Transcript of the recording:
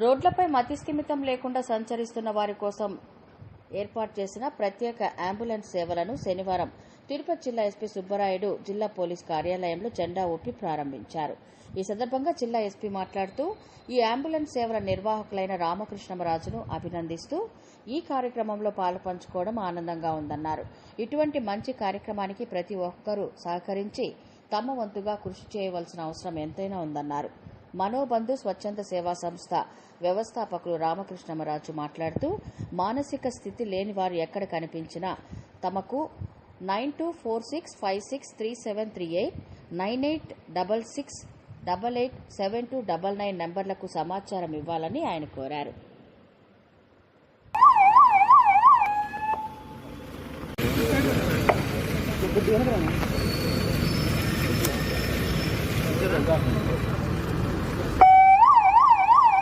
రోడ్లపై మతిస్థిమితం లేకుండా సంచరిస్తున్న వారి కోసం ఏర్పాటు చేసిన ప్రత్యేక అంబులెన్స్ సేవలను శనివారం తిరుపతి జిల్లా ఎస్పీ సుబ్బరాయుడు జిల్లా పోలీస్ కార్యాలయంలో జెండా ఊపి ప్రారంభించారు. ఈ సందర్భంగా జిల్లా ఎస్పీ మాట్లాడుతూ ఈ అంబులెన్స్ సేవల నిర్వాహకులైన రామకృష్ణమరాజును అభినందిస్తూ ఈ కార్యక్రమంలో పాలుపంచుకోవడం ఆనందంగా ఉందన్నారు. ఇటువంటి మంచి కార్యక్రమానికి ప్రతి ఒక్కరూ సహకరించి తమ వంతుగా కృషి చేయవలసిన అవసరం ఎంతైనా ఉందన్నారు. మనోబంధు స్వచ్ఛంద సేవా సంస్థ వ్యవస్థాపకులు రామకృష్ణమరాజు మాట్లాడుతూ మానసిక స్థితి లేని వారు ఎక్కడ కనిపించినా తమకు 9246563738 9866887299 నంబర్లకు సమాచారం ఇవ్వాలని ఆయన కోరారు.